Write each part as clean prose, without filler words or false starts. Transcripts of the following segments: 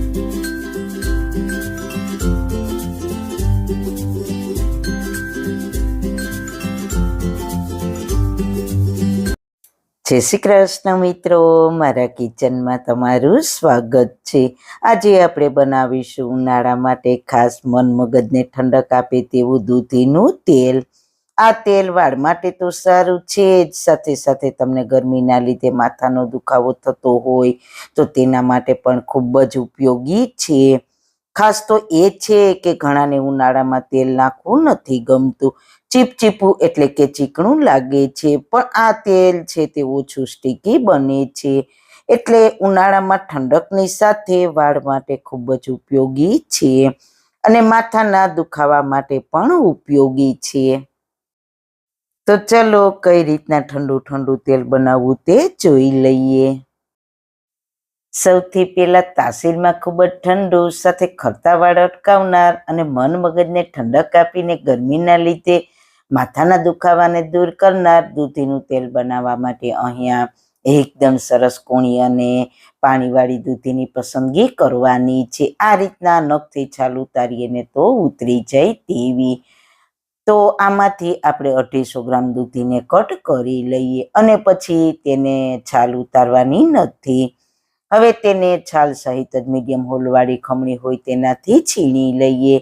જય શ્રી કૃષ્ણ મિત્રો, મારા કિચનમાં તમારું સ્વાગત છે। આજે આપણે બનાવીશું ઉનાળા માટે ખાસ મન મગજને ઠંડક આપે તેવું દૂધીનું તેલ। આ તેલ વાળ માટે તો સારું છે જ, સાથે સાથે તમને ગરમીના લીધે માથાનો દુખાવો થતો હોય તો તેના માટે પણ ખૂબ જ ઉપયોગી છે। ખાસ તો એ છે કે ઘણાને ઉનાળામાં તેલ નાખવું નથી ગમતું, ચીપચીપું એટલે કે ચીકણું લાગે છે, પણ આ તેલ છે તે ઓછું સ્ટીકી બને છે, એટલે ઉનાળામાં ઠંડકની સાથે વાળ માટે ખૂબ જ ઉપયોગી છે અને માથાના દુખાવા માટે પણ ઉપયોગી છે। તો ચલો કઈ રીતના ઠંડુ ઠંડુ તેલ બનાવવું તે જોઈ લઈએ। સૌથી પહેલા તાસીરમાં ખૂબ જ ઠંડુ સાથે ખરતા વાળ અટકાવનાર અને મન મગજને ઠંડક આપીને ગરમીના લીધે માથાના દુખાવાને દૂર કરનાર દૂધીનું તેલ બનાવવા માટે અહીંયા એકદમ સરસ કૂણી અને પાણીવાળી દૂધીની પસંદગી કરવાની છે। આ રીતના નખથી છાલ ઉતારીએ તો ઉતરી જાય તેવી। તો આમાંથી આપણે 250 ગ્રામ દૂધીને કટ કરી લઈએ અને પછી તેને છાલ ઉતારવાની નથી। હવે તેને છાલ સહિત જ મીડિયમ હોલવાળી ખમણી હોય તેનાથી છીણી લઈએ।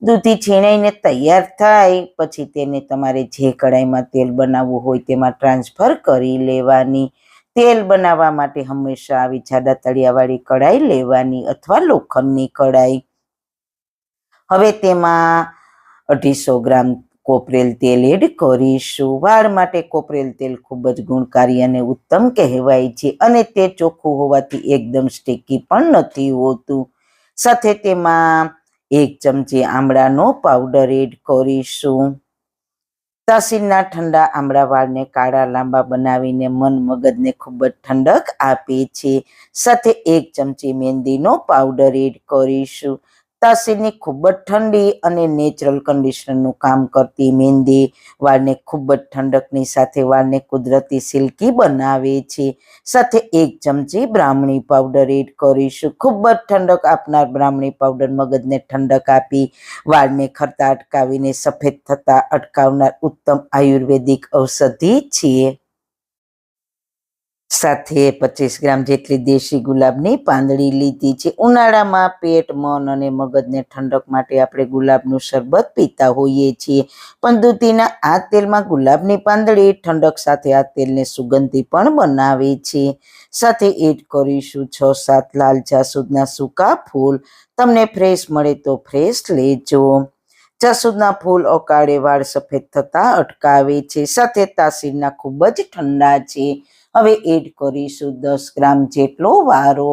દૂધી છીણાઈને તૈયાર થાય પછી તેને તમારે જે કઢાઈમાં તેલ બનાવવું હોય તેમાં ટ્રાન્સફર કરી લેવાની। તેલ બનાવવા માટે હંમેશા આવી જાડા તળિયાવાળી કઢાઈ લેવાની અથવા લોખંડની કઢાઈ। હવે તેમાં 250 ગ્રામ કોપરેલ તેલ એડ કરીશું। વાળ માટે કોપરેલ તેલ ખૂબ જ ગુણકારી અને ઉત્તમ કહેવાય છે અને તે ચોખ્ખું હોવાથી એકદમ સ્ટીકી પણ નથી હોતું। સાથે તેમાં 1 ચમચી આમળાનો પાવડર એડ કરીશું। તાસીરના ઠંડા આમળા વાળને કાળા લાંબા બનાવીને મન મગજને ખૂબ જ ઠંડક આપે છે। સાથે 1 ચમચી મહેંદીનો પાવડર એડ કરીશું। તાસીરની ખૂબ જ ઠંડી અને નેચરલ કન્ડિશનરનું કામ કરતી મહેંદી વાળને ખૂબ જ ઠંડકની સાથે વાળને કુદરતી સિલ્કી બનાવે છે। સાથે 1 ચમચી બ્રાહ્મણી પાવડર એડ કરીશું। ખૂબ જ ઠંડક આપનાર બ્રાહ્મણી પાવડર મગજને ઠંડક આપી વાળને ખરતા અટકાવીને સફેદ થતા અટકાવનાર ઉત્તમ આયુર્વેદિક ઔષધિ છે। સાથે 25 ગ્રામ જેટલી દેશી ગુલાબની પાંદડી લીધી છે। ઉનાળામાં પેટ, મન અને મગજને ઠંડક માટે આપણે ગુલાબનું શરબત પીતા હોઈએ છીએ, પણ દૂધીના આ તેલમાં ગુલાબની પાંદડી ઠંડક સાથે આ તેલને સુગંધી પણ બનાવે છે। સાથે એડ કરીશું 6-7 લાલ જાસૂદના સૂકા ફૂલ। તમને ફ્રેશ મળે તો ફ્રેશ લેજો। જાસૂદના ફૂલ અકાળે વાળ સફેદ થતા અટકાવે છે, સાથે તાસીરના ખૂબ જ ઠંડા છે। હવે એડ કરીશું 10 ગ્રામ જેટલો વારો।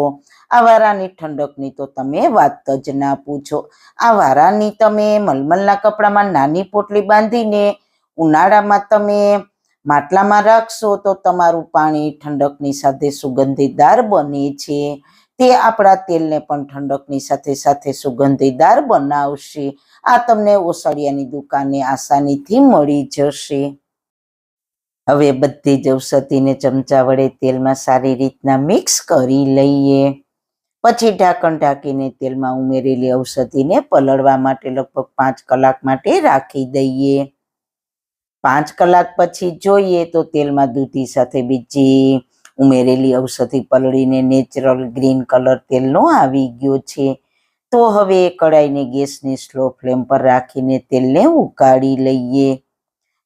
આ વારાની ઠંડકની તો તમે વાત જ ના પૂછો। આ વારાની તમે મલમલના કપડામાં નાની પોટલી બાંધીને ઉનાળામાં તમે માટલામાં રાખશો તો તમારું પાણી ઠંડકની સાથે સુગંધીદાર બને છે। તે આપણા તેલને પણ ઠંડકની સાથે સાથે સુગંધીદાર બનાવશે। આ તમને ઓસડિયાની દુકાને આસાનીથી મળી જશે। હવે બધી જ ઔષધિને ચમચા વડે તેલમાં સારી રીતના મિક્સ કરી લઈએ। પછી ઢાંકણ ઢાંકીને તેલમાં ઉમેરેલી ઔષધિને પલળવા માટે લગભગ 5 કલાક માટે રાખી દઈએ। 5 કલાક પછી જોઈએ તો તેલમાં દૂધી સાથે બીજી ઉમેરેલી ઔષધિ પલળીને નેચરલ ગ્રીન કલર તેલનો આવી ગયો છે। તો હવે કઢાઈને ગેસની સ્લો ફ્લેમ પર રાખીને તેલને ઉકાળી લઈએ।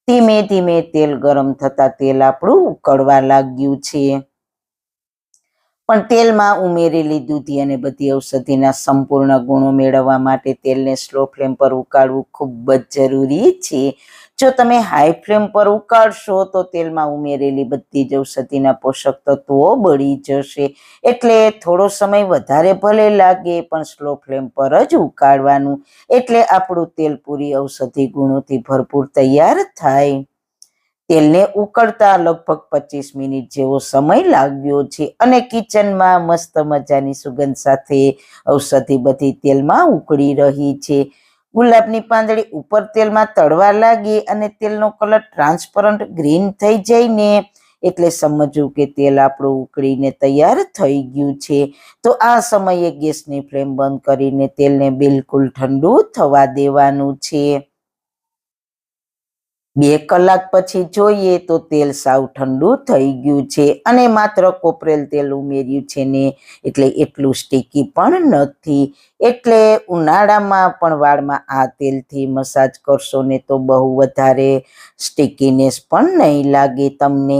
ધીમે ધીમે તેલ ગરમ થતા તેલ આપણું ઉકળવા લાગ્યું છે, પણ તેલમાં ઉમેરેલી દૂધી અને બધી ઔષધિના સંપૂર્ણ ગુણો મેળવવા માટે તેલને સ્લો ફ્લેમ પર ઉકાળવું ખૂબ જ જરૂરી છે। જો તમે હાઈ ફ્લેમ પર ઉકાળશો તો તેલમાં ઉમેરેલી બધી જ ઔષધિના પોષક તત્વો બળી જશે, એટલે થોડો સમય વધારે ભલે લાગે પણ સ્લો ફ્લેમ પર જ ઉકાળવાનું, એટલે આપણું તેલ પૂરી ઔષધિ ગુણોથી ભરપૂર તૈયાર થાય। તેલને ઉકળતા લગભગ 25 મિનિટ જેવો સમય લાગ્યો છે અને કિચનમાં મસ્ત મજાની સુગંધ સાથે ઔષધિ બધી તેલમાં ઉકળી રહી છે। ગુલાબની પાંદડી ઉપર તેલમાં તળવા લાગી અને તેલનો કલર ટ્રાન્સપરન્ટ ગ્રીન થઈ જાય ને એટલે સમજવું કે તેલ આપણું ઉકળીને તૈયાર થઈ ગયું છે. તો આ સમયે ગેસની ફ્લેમ બંધ કરીને તેલને બિલકુલ ઠંડુ થવા દેવાનું છે. 2 કલાક પછી જોઈએ તો તેલ સાવ ઠંડુ થઈ ગયું છે અને માત્ર કોપરેલ તેલ ઉમેર્યું છે ને એટલે એટલું સ્ટીકી પણ નથી. એટલે ઉનાળામાં પણ વાળમાં આ તેલથી મસાજ કરશો ને તો બહુ વધારે સ્ટીકીનેસ પણ નહીં લાગે તમને.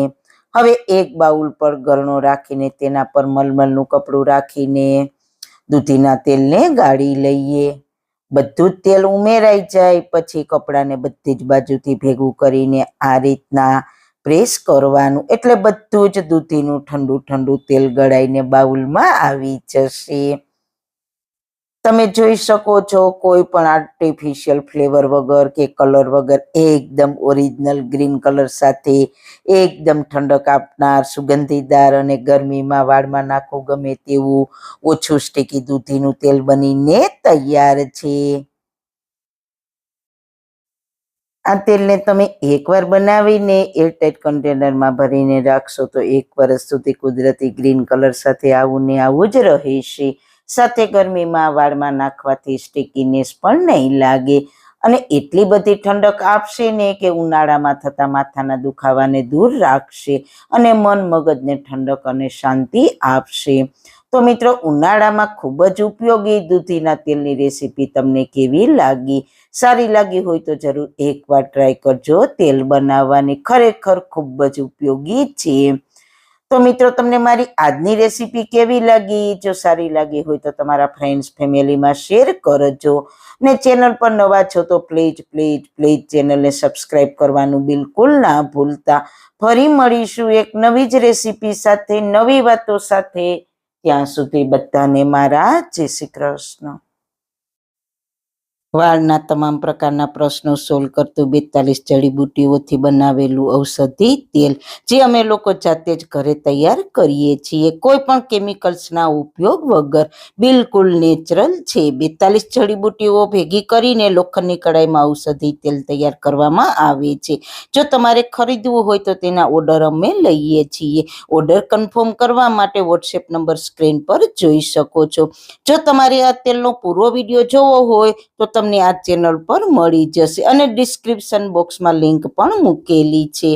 હવે એક બાઉલ પર ગરણો રાખીને તેના પર મલમલનું કપડું રાખીને દૂધીના તેલને ગાળી લઈએ. બધું જ તેલ ઉમેરાઈ જાય પછી કપડાને બધી જ બાજુથી ભેગું કરીને આ રીતના પ્રેસ કરવાનું એટલે બધું જ દૂધીનું ઠંડુ ઠંડુ તેલ ગળાઈને બાઉલમાં આવી જશે. તમે જોઈ શકો છો કોઈ પણ આર્ટિફિશિયલ ફ્લેવર વગર કે કલર વગર એકદમ ઓરિજિનલ ગ્રીન કલર સાથે એકદમ ઠંડક આપનાર સુગંધીદાર અને ગરમીમાં વાળમાં નાખવું ગમે તેવું ઓછું સ્ટીકી દૂધીનું તેલ બનીને તૈયાર છે. આ તેલને તમે એકવાર બનાવીને એરટાઇટ કન્ટેનરમાં ભરીને રાખશો તો 1 વર્ષ સુધી કુદરતી ગ્રીન કલર સાથે આવું ને આવું જ રહેશે. સાથે ગરમીમાં વાળમાં નાખવાથી સ્ટીકીનેસ પણ નહીં લાગે અને એટલી બધી ઠંડક આપશે ને કે ઉનાળામાં થતા માથાના દુખાવાને દૂર રાખશે અને મન મગજને ઠંડક અને શાંતિ આપશે. તો મિત્રો, ઉનાળામાં ખૂબ જ ઉપયોગી દૂધીના તેલની રેસીપી તમને કેવી લાગી? સારી લાગી હોય તો જરૂર એકવાર ટ્રાય કરજો. તેલ બનાવવાની ખરેખર ખૂબ જ ઉપયોગી છે. તો મિત્રો, તમને મારી આજની રેસીપી કેવી લાગી? જો સારી લાગી હોય તો તમારા ફ્રેન્ડ્સ ફેમિલીમાં શેર કરજો ને ચેનલ પર નવા છો તો પ્લીઝ પ્લીઝ પ્લીઝ ચેનલને સબસ્ક્રાઈબ કરવાનું બિલકુલ ના ભૂલતા. ફરી મળીશું એક નવી જ રેસીપી સાથે, નવી વાતો સાથે. ત્યાં સુધી બધાને મારા જય શ્રી કૃષ્ણ. વાળના તમામ પ્રકારના પ્રશ્નો સોલ્વ કરતું 42 જડીબુટ્ટીઓથી બનાવેલું ઔષધિ તેલ જે અમે લોકો જાતે જ ઘરે તૈયાર કરીએ છીએ, કોઈ પણ કેમિકલ્સના ઉપયોગ વગર, બિલકુલ નેચરલ છે. 42 જડીબુટ્ટીઓ ભેગી કરીને લોખંડની કડાઈમાં ઔષધિ તેલ તૈયાર કરવામાં આવે છે. જો તમારે ખરીદવું હોય તો તેના ઓર્ડર અમે લઈએ છીએ. ઓર્ડર કન્ફર્મ કરવા માટે વોટ્સએપ નંબર સ્ક્રીન પર જોઈ શકો છો. જો તમારે આ તેલનો પૂરો વિડીયો જોવો હોય તો તમને આ ચેનલ પર મળી જશે અને ડિસ્ક્રિપ્શન બોક્સમાં લિંક પણ મૂકેલી છે.